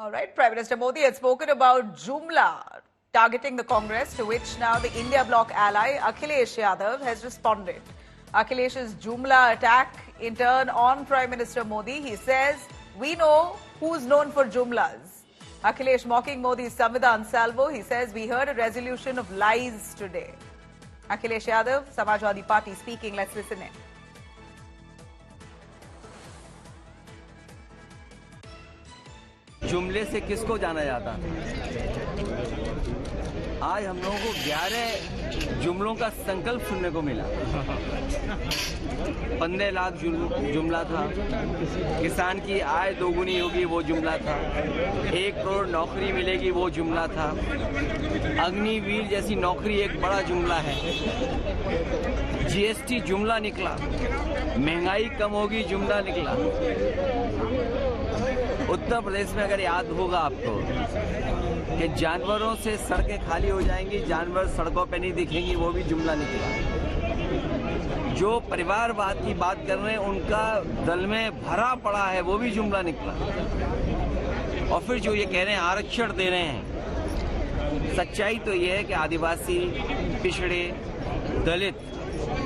All right, Prime Minister Modi had spoken about Jumla targeting the Congress, to which now the India bloc ally Akhilesh Yadav has responded. Akhilesh's Jumla attack in turn on Prime Minister Modi. He says, we know who's known for Jumlas. Akhilesh mocking Modi's Samvidhan salvo. He says, we heard a resolution of lies today. Akhilesh Yadav, Samajwadi Party speaking. Let's listen in. जुमले से किसको जाना जाता? आज हम लोगों को 11 जुमलों का संकल्प सुनने को मिला। 15 लाख जुमला था, किसान की आय दोगुनी होगी वो जुमला था, 1 करोड़ नौकरी मिलेगी वो जुमला था, अग्निवीर जैसी नौकरी एक बड़ा जुमला है, जीएसटी जुमला निकला, महंगाई कम होगी जुमला निकला। उत्तर प्रदेश में अगर याद होगा आपको कि जानवरों से सड़कें खाली हो जाएंगी, जानवर सड़कों पे नहीं दिखेंगी, वो भी जुमला निकला। जो परिवारवाद की बात कर रहे हैं उनका दल में भरा पड़ा है, वो भी जुमला निकला। और फिर जो ये कह रहे हैं आरक्षण दे रहे हैं, सच्चाई तो ये है कि आदिवासी, पिछड़े, दलित,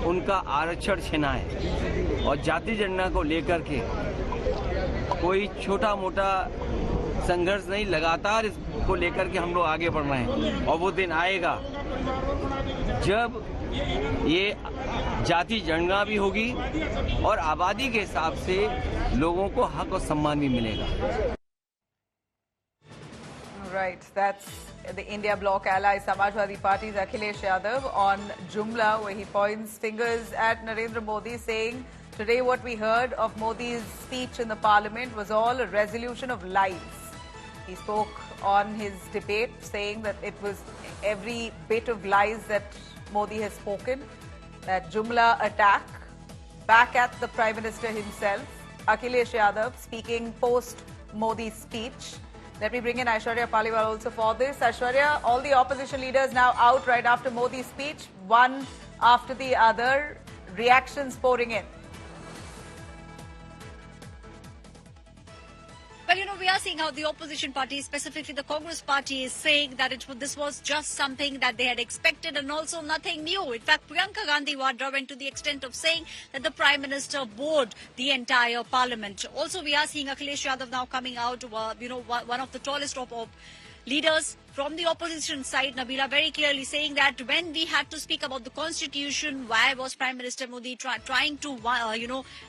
उनका आरक्षण छिना है। और जाति जनगणना को लेकर के कोई छोटा मोटा संघर्ष नहीं, लगातार इसको लेकर के हम लोग आगे बढ़ रहे हैं। और वो दिन आएगा जब ये जाति जनगणना भी होगी और आबादी के हिसाब से लोगों को हक और सम्मान भी मिलेगा। Right, that's the India bloc ally Samajwadi Party's Akhilesh Yadav on Jumla, where he points fingers at Narendra Modi, saying today what we heard of Modi's speech in the parliament was all a resolution of lies. He spoke on his debate saying that it was every bit of lies that Modi has spoken, that Jumla attack back at the Prime Minister himself. Akhilesh Yadav speaking post Modi's speech. Let me bring in Aishwarya Paliwal also for this. Aishwarya, all the opposition leaders now out right after Modi's speech, one after the other, reactions pouring in. Well, we are seeing how the opposition party, specifically the Congress party, is saying that this was just something that they had expected and also nothing new. In fact, Priyanka Gandhi Vadra went to the extent of saying that the Prime Minister bored the entire parliament. Also, we are seeing Akhilesh Yadav now coming out, one of the tallest of leaders from the opposition side, Nabila, very clearly saying that when we had to speak about the constitution, why was Prime Minister Modi trying to,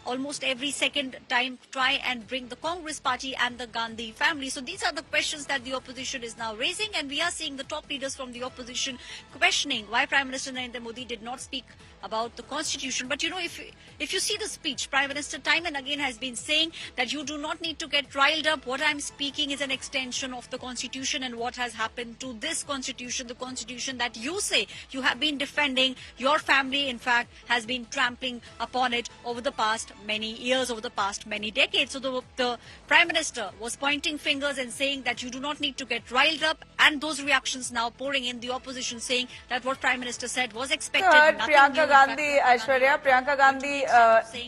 almost every second time try and bring the Congress party and the Gandhi family? So these are the questions that the opposition is now raising, and we are seeing the top leaders from the opposition questioning why Prime Minister Narendra Modi did not speak about the constitution. But if you see the speech, Prime Minister time and again has been saying that you do not need to get riled up. What I'm speaking is an extension of the constitution and what has happened to this constitution, the constitution that you say you have been defending. Your family, in fact, has been trampling upon it over the past many years, over the past many decades. So the Prime Minister was pointing fingers and saying that you do not need to get riled up, and those reactions now pouring in, the opposition saying that what Prime Minister said was expected. Priyanka Gandhi, Aishwarya, Priyanka Gandhi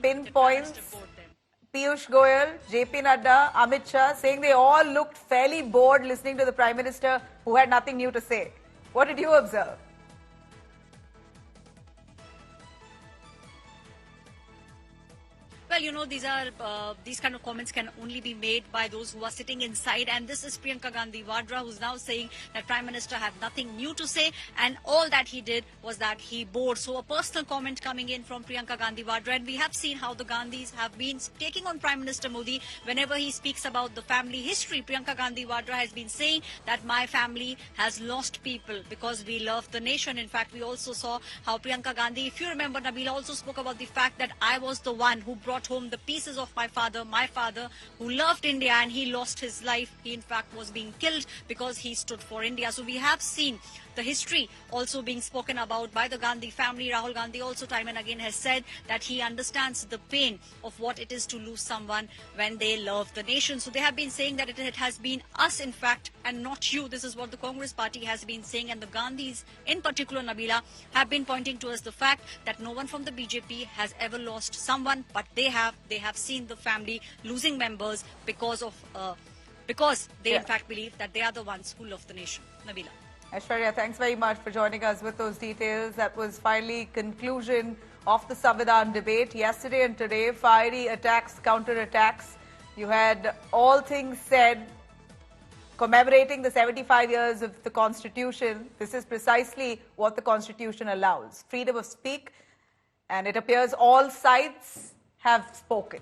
pinpoints Piyush Goyal, JP Nadda, Amit Shah, saying they all looked fairly bored listening to the Prime Minister who had nothing new to say. What did you observe? Well, these kind of comments can only be made by those who are sitting inside. And this is Priyanka Gandhi Vadra, who's now saying that Prime Minister had nothing new to say, and all that he did was that he bored. So a personal comment coming in from Priyanka Gandhi Vadra. And we have seen how the Gandhis have been taking on Prime Minister Modi whenever he speaks about the family history. Priyanka Gandhi Vadra has been saying that my family has lost people because we love the nation. In fact, we also saw how Priyanka Gandhi, if you remember, Nabila also spoke about the fact that I was the one who brought home the pieces of my father who loved India, and he lost his life. He in fact was being killed because he stood for India. So we have seen the history also being spoken about by the Gandhi family. Rahul Gandhi also time and again has said that he understands the pain of what it is to lose someone when they love the nation. So they have been saying that it has been us, in fact, and not you. This is what the Congress party has been saying, and the Gandhis in particular, Nabila, have been pointing to us the fact that no one from the BJP has ever lost someone, but they have seen the family losing members because of because they Yeah. in fact believe that they are the ones who love the nation. Nabila. Aishwarya, thanks very much for joining us with those details. That was finally conclusion of the Samvidhan debate. Yesterday and today, fiery attacks, counter-attacks. You had all things said commemorating the 75 years of the Constitution. This is precisely what the Constitution allows. Freedom of speech, and it appears all sides have spoken.